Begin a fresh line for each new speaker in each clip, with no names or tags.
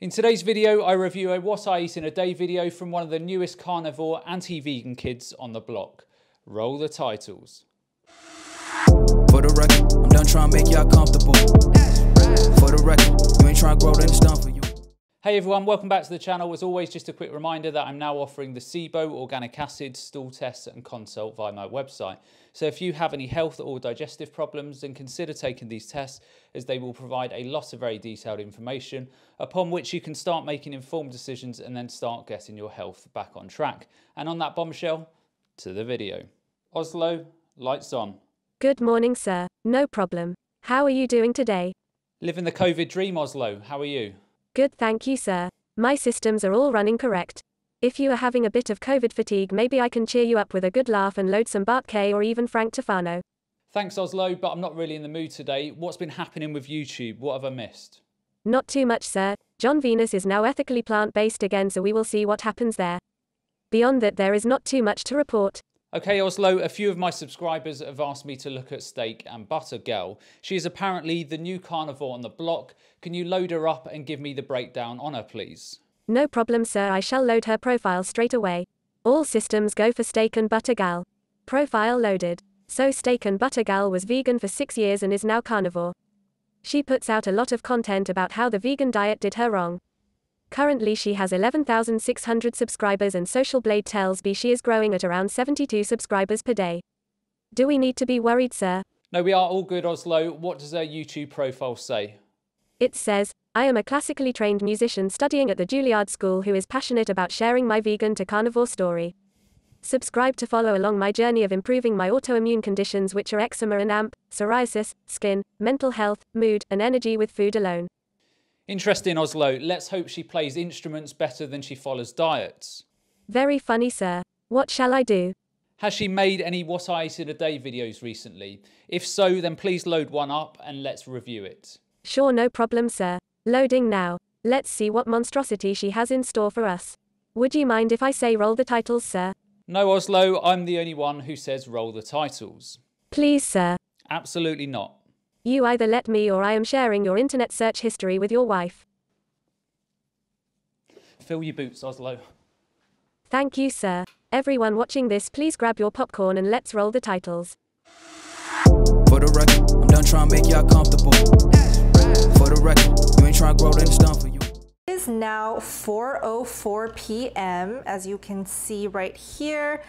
In today's video, I review a What I Eat in a Day video from one of the newest carnivore anti-vegan kids on the block. Roll the titles.
For the record, I'm done trying to make y'all comfortable. For the record, you ain't trying to grow, then it's done for you.
Hey everyone, welcome back to the channel. As always, just a quick reminder that I'm now offering the SIBO organic acid stool tests and consult via my website. So if you have any health or digestive problems, then consider taking these tests, as they will provide a lot of very detailed information upon which you can start making informed decisions and then start getting your health back on track. And on that bombshell, to the video. Oslo, lights on.
Good morning, sir. No problem. How are you doing today?
Living the COVID dream, Oslo. How are you?
Good, thank you, sir. My systems are all running correct. If you are having a bit of COVID fatigue, maybe I can cheer you up with a good laugh and load some Bart K or even Frank Tofano.
Thanks, Oslo, but I'm not really in the mood today. What's been happening with YouTube? What have I missed?
Not too much, sir. John Venus is now ethically plant-based again, so we will see what happens there. Beyond that, there is not too much to report.
Okay, Oslo, a few of my subscribers have asked me to look at Steak and Butter Gal. She is apparently the new carnivore on the block. Can you load her up and give me the breakdown on her, please?
No problem, sir. I shall load her profile straight away. All systems go for Steak and Butter Gal. Profile loaded. So Steak and Butter Gal was vegan for 6 years and is now carnivore. She puts out a lot of content about how the vegan diet did her wrong. Currently she has 11,600 subscribers, and Social Blade tells me she is growing at around 72 subscribers per day. Do we need to be worried, sir?
No, we are all good, Oslo. What does her YouTube profile say?
It says, I am a classically trained musician studying at the Juilliard School who is passionate about sharing my vegan to carnivore story. Subscribe to follow along my journey of improving my autoimmune conditions, which are eczema and AMP, psoriasis, skin, mental health, mood, and energy with food alone.
Interesting, Oslo. Let's hope she plays instruments better than she follows diets.
Very funny, sir. What shall I do?
Has she made any What I Eat in a Day videos recently? If so, then please load one up and let's review it.
Sure, no problem, sir. Loading now. Let's see what monstrosity she has in store for us. Would you mind if I say roll the titles, sir?
No, Oslo, I'm the only one who says roll the titles.
Please, sir.
Absolutely not.
You either let me, or I am sharing your internet search history with your wife.
Fill your boots, Oslo.
Thank you, sir. Everyone watching this, please grab your popcorn and let's roll the titles.
For the record, I'm done trying to make y'all comfortable. For the record, you ain't trying to grow, then it's done for you.
It is now 4:04 p.m. as you can see right here,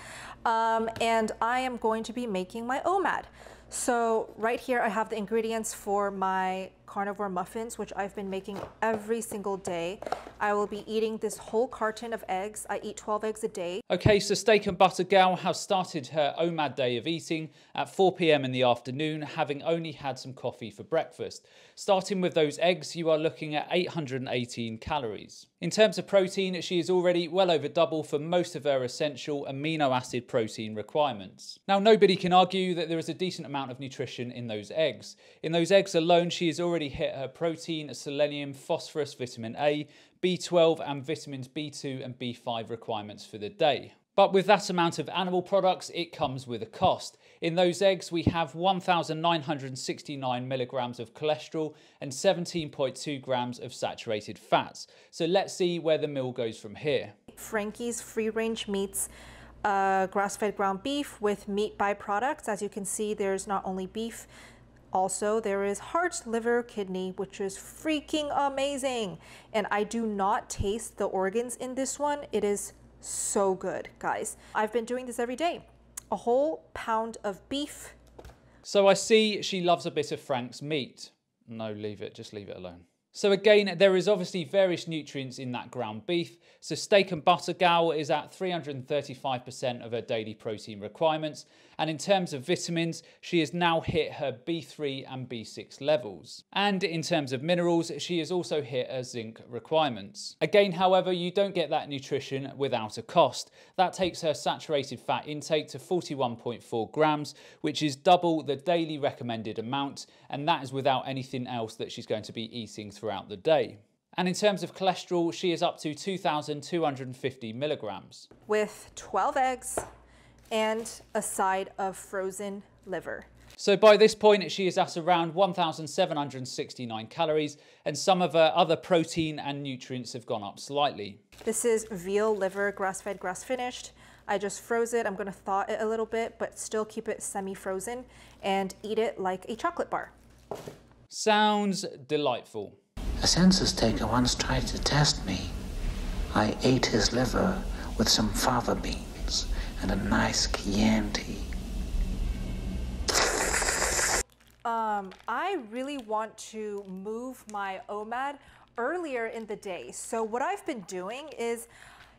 and I am going to be making my OMAD. So right here I have the ingredients for my carnivore muffins, which I've been making every single day. I will be eating this whole carton of eggs. I eat 12 eggs a day.
Okay, so Steak and Butter Gal has started her OMAD day of eating at 4 p.m. in the afternoon, having only had some coffee for breakfast. Starting with those eggs, you are looking at 818 calories. In terms of protein, she is already well over double for most of her essential amino acid protein requirements. Now, nobody can argue that there is a decent amount of nutrition in those eggs. In those eggs alone, she has already hit her protein, selenium, phosphorus, vitamin A, B12 and vitamins B2 and B5 requirements for the day. But with that amount of animal products, it comes with a cost. In those eggs, we have 1,969 milligrams of cholesterol and 17.2 grams of saturated fats. So let's see where the meal goes from here.
Frankie's free-range meats, grass-fed ground beef with meat byproducts. As you can see, there's not only beef, also there is heart, liver, kidney, which is freaking amazing. And I do not taste the organs in this one. It is so good, guys. I've been doing this every day. A whole pound of beef.
So I see she loves a bit of Frank's meat. No, leave it, just leave it alone. So again, there is obviously various nutrients in that ground beef. So Steak and Butter Gal is at 335% of her daily protein requirements. And in terms of vitamins, she has now hit her B3 and B6 levels. And in terms of minerals, she has also hit her zinc requirements. Again, however, you don't get that nutrition without a cost. That takes her saturated fat intake to 41.4 grams, which is double the daily recommended amount. And that is without anything else that she's going to be eating throughout the day. And in terms of cholesterol, she is up to 2,250 milligrams.
With 12 eggs and a side of frozen liver.
So by this point, she is at around 1,769 calories, and some of her other protein and nutrients have gone up slightly.
This is veal liver, grass-fed, grass-finished. I just froze it. I'm gonna thaw it a little bit, but still keep it semi-frozen and eat it like a chocolate bar.
Sounds delightful.
A census taker once tried to test me. I ate his liver with some fava beans and a nice Chianti.
I really want to move my OMAD earlier in the day. So what I've been doing is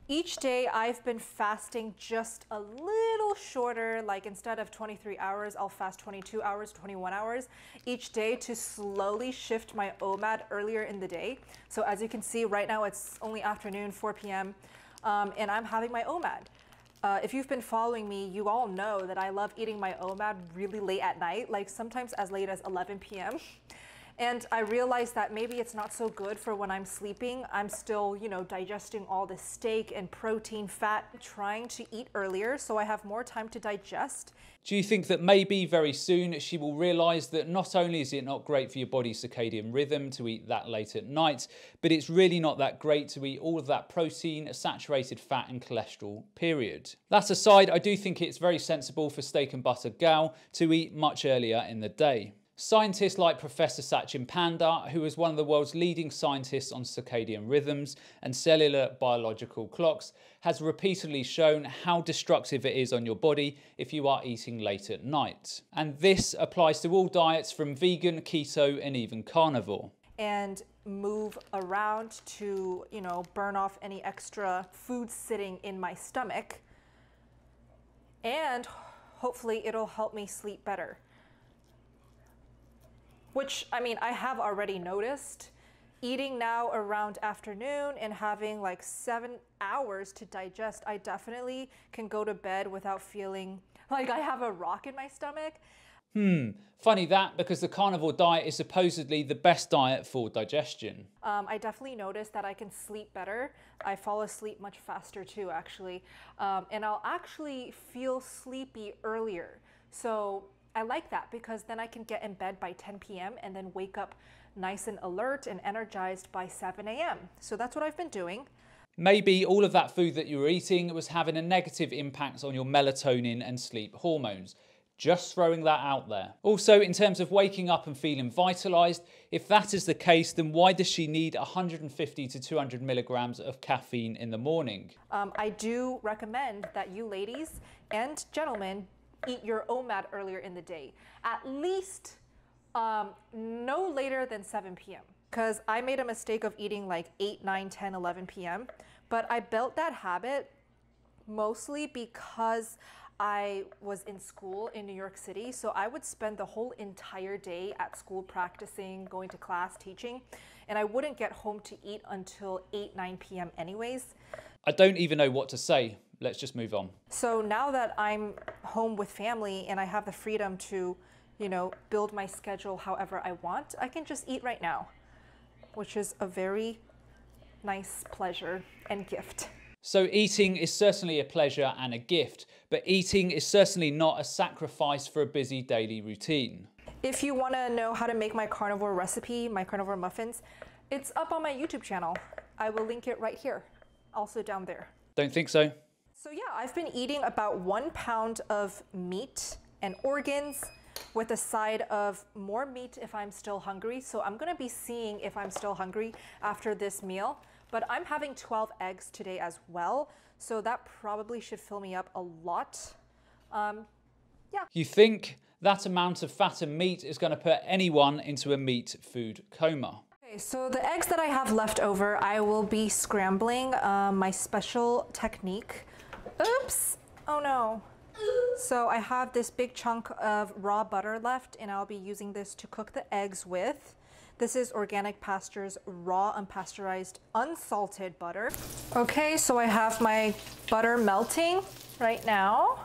each day I've been fasting just a little shorter, like instead of 23 hours, I'll fast 22 hours, 21 hours each day to slowly shift my OMAD earlier in the day. So as you can see right now, it's only afternoon, 4 p.m. And I'm having my OMAD. If you've been following me, you all know that I love eating my OMAD really late at night, like sometimes as late as 11 p.m. And I realized that maybe it's not so good for when I'm sleeping. I'm still, you know, digesting all the steak and protein, fat, trying to eat earlier so I have more time to digest.
Do you think that maybe very soon she will realise that not only is it not great for your body's circadian rhythm to eat that late at night, but it's really not that great to eat all of that protein, saturated fat and cholesterol, period. That aside, I do think it's very sensible for steak and butter gal to eat much earlier in the day. Scientists like Professor Sachin Panda, who is one of the world's leading scientists on circadian rhythms and cellular biological clocks, has repeatedly shown how destructive it is on your body if you are eating late at night. And this applies to all diets from vegan, keto, and even carnivore.
And move around to, you know, burn off any extra food sitting in my stomach. And hopefully it'll help me sleep better. Which, I mean, I have already noticed. Eating now around afternoon and having like 7 hours to digest, I definitely can go to bed without feeling like I have a rock in my stomach.
Funny that, because the carnivore diet is supposedly the best diet for digestion.
I definitely noticed that I can sleep better. I fall asleep much faster too, actually. And I'll actually feel sleepy earlier. So I like that because then I can get in bed by 10 p.m. and then wake up nice and alert and energized by 7 a.m. So that's what I've been doing.
Maybe all of that food that you were eating was having a negative impact on your melatonin and sleep hormones. Just throwing that out there. Also, in terms of waking up and feeling vitalized, if that is the case, then why does she need 150 to 200 milligrams of caffeine in the morning?
I do recommend that you ladies and gentlemen eat your OMAD earlier in the day, at least no later than 7 p.m. Because I made a mistake of eating like 8, 9, 10, 11 p.m. But I built that habit mostly because I was in school in New York City. So I would spend the whole entire day at school practicing, going to class, teaching, and I wouldn't get home to eat until 8, 9 p.m. anyways.
I don't even know what to say. Let's just move on.
So now that I'm home with family and I have the freedom to, you know, build my schedule however I want, I can just eat right now, which is a very nice pleasure and gift.
So eating is certainly a pleasure and a gift, but eating is certainly not a sacrifice for a busy daily routine.
If you want to know how to make my carnivore recipe, my carnivore muffins, it's up on my YouTube channel. I will link it right here, also down there.
Don't think so.
So yeah, I've been eating about 1 pound of meat and organs with a side of more meat if I'm still hungry. So I'm gonna be seeing if I'm still hungry after this meal. But I'm having 12 eggs today as well. So that probably should fill me up a lot. Yeah.
You think that amount of fat and meat is gonna put anyone into a meat food coma?
Okay, so the eggs that I have left over, I will be scrambling my special technique. Oops, oh no. So I have this big chunk of raw butter left and I'll be using this to cook the eggs with. This is Organic Pasture's raw, unpasteurized, unsalted butter. Okay, so I have my butter melting right now.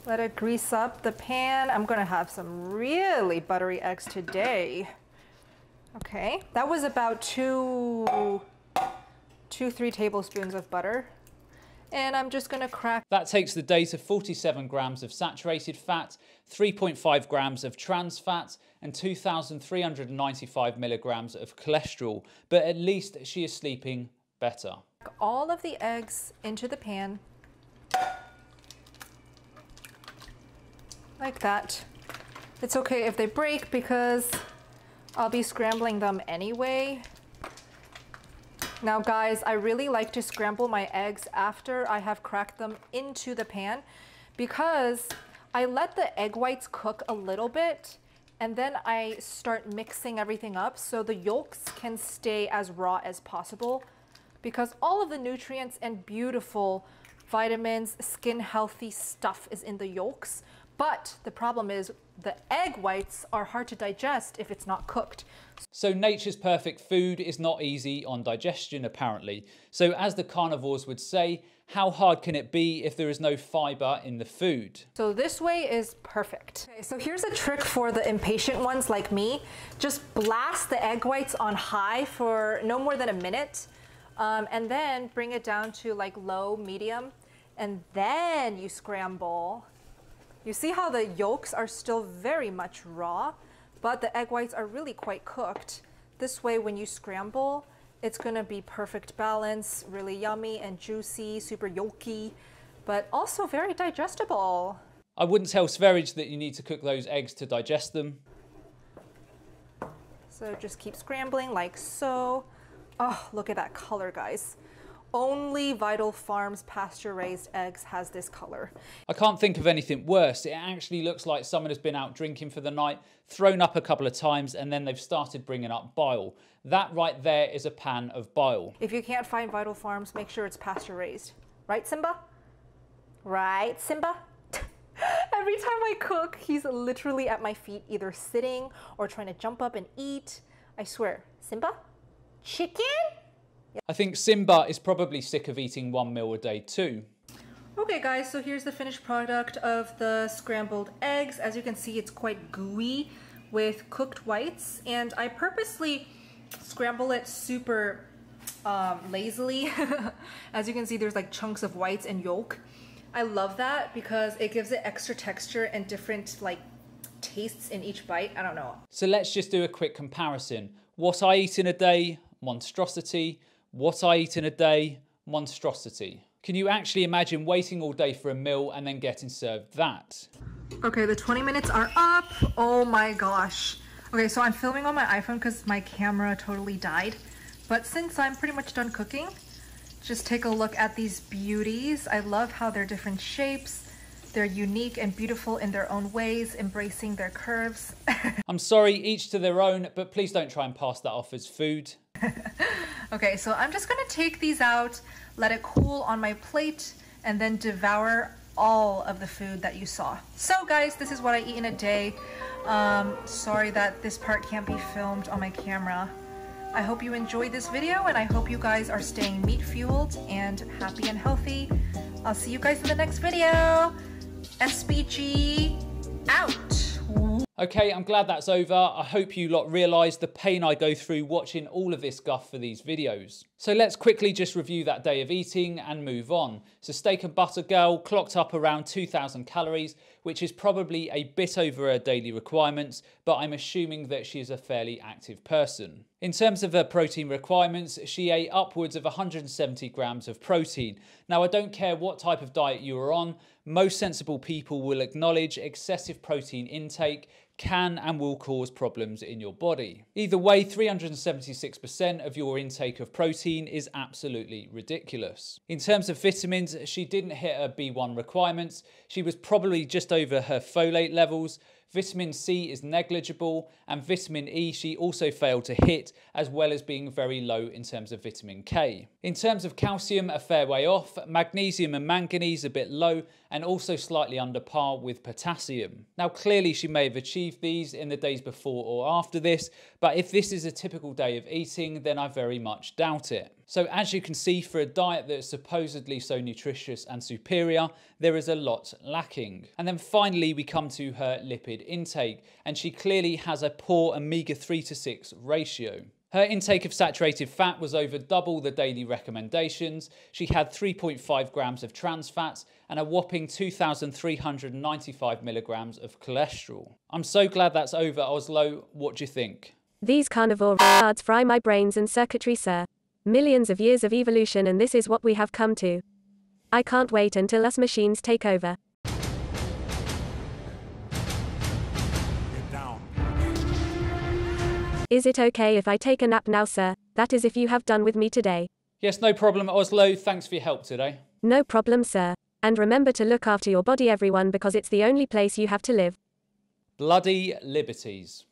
Let it grease up the pan. I'm gonna have some really buttery eggs today. Okay, that was about 2-3 tablespoons of butter. And I'm just gonna crack.
That takes the day to 47 grams of saturated fat, 3.5 grams of trans fat, and 2,395 milligrams of cholesterol. But at least she is sleeping better.
All of the eggs into the pan. Like that. It's okay if they break because I'll be scrambling them anyway. Now guys, I really like to scramble my eggs after I have cracked them into the pan because I let the egg whites cook a little bit and then I start mixing everything up so the yolks can stay as raw as possible because all of the nutrients and beautiful vitamins, skin healthy stuff is in the yolks. But the problem is the egg whites are hard to digest if it's not cooked.
So nature's perfect food is not easy on digestion apparently. So as the carnivores would say, how hard can it be if there is no fiber in the food?
So this way is perfect. Okay, so here's a trick for the impatient ones like me. Just blast the egg whites on high for no more than a minute and then bring it down to like low, medium, and then you scramble. You see how the yolks are still very much raw, but the egg whites are really quite cooked. This way, when you scramble, it's gonna be perfect balance, really yummy and juicy, super yolky, but also very digestible.
I wouldn't tell Sverige that you need to cook those eggs to digest them.
So just keep scrambling like so. Oh, look at that color, guys. Only Vital Farms pasture-raised eggs has this color.
I can't think of anything worse. It actually looks like someone has been out drinking for the night, thrown up a couple of times, and then they've started bringing up bile. That right there is a pan of bile.
If you can't find Vital Farms, make sure it's pasture-raised. Right, Simba? Right, Simba? Every time I cook, he's literally at my feet, either sitting or trying to jump up and eat. I swear. Simba? Chicken?
I think Simba is probably sick of eating one meal a day too.
Okay guys, so here's the finished product of the scrambled eggs. As you can see, it's quite gooey with cooked whites, and I purposely scramble it super lazily. As you can see, there's like chunks of whites and yolk. I love that because it gives it extra texture and different like tastes in each bite. I don't know.
So let's just do a quick comparison. What I eat in a day, monstrosity. What I eat in a day, monstrosity. Can you actually imagine waiting all day for a meal and then getting served that?
Okay, the 20 minutes are up. Oh my gosh. Okay, so I'm filming on my iPhone because my camera totally died. But since I'm pretty much done cooking, just take a look at these beauties. I love how they're different shapes. They're unique and beautiful in their own ways, embracing their curves.
I'm sorry, each to their own, but please don't try and pass that off as food.
Okay, so I'm just gonna take these out, let it cool on my plate, and then devour all of the food that you saw. So guys, this is what I eat in a day. Sorry that this part can't be filmed on my camera. I hope you enjoyed this video, and I hope you guys are staying meat fueled and happy and healthy. I'll see you guys in the next video. SBG out.
Okay, I'm glad that's over. I hope you lot realise the pain I go through watching all of this guff for these videos. So let's quickly just review that day of eating and move on. So steak and butter girl clocked up around 2,000 calories, which is probably a bit over her daily requirements, but I'm assuming that she is a fairly active person. In terms of her protein requirements, she ate upwards of 170 grams of protein. Now, I don't care what type of diet you are on, most sensible people will acknowledge excessive protein intake can and will cause problems in your body. Either way, 376% of your intake of protein is absolutely ridiculous. In terms of vitamins, she didn't hit her B1 requirements. She was probably just over her folate levels. Vitamin C is negligible, and vitamin E she also failed to hit, as well as being very low in terms of vitamin K. In terms of calcium, a fair way off, magnesium and manganese a bit low, and also slightly under par with potassium. Now clearly she may have achieved these in the days before or after this, but if this is a typical day of eating, then I very much doubt it. So as you can see, for a diet that's supposedly so nutritious and superior, there is a lot lacking. And then finally we come to her lipid intake, and she clearly has a poor omega-3 to 6 ratio. Her intake of saturated fat was over double the daily recommendations. She had 3.5 grams of trans fats and a whopping 2,395 milligrams of cholesterol. I'm so glad that's over, Oslo. What do you think?
These carnivore retards fry my brains and circuitry, sir. Millions of years of evolution, and this is what we have come to. I can't wait until us machines take over. Is it okay if I take a nap now, sir? That is if you have done with me today.
Yes, no problem, Oslo. Thanks for your help today.
No problem, sir. And remember to look after your body, everyone, because it's the only place you have to live.
Bloody liberties.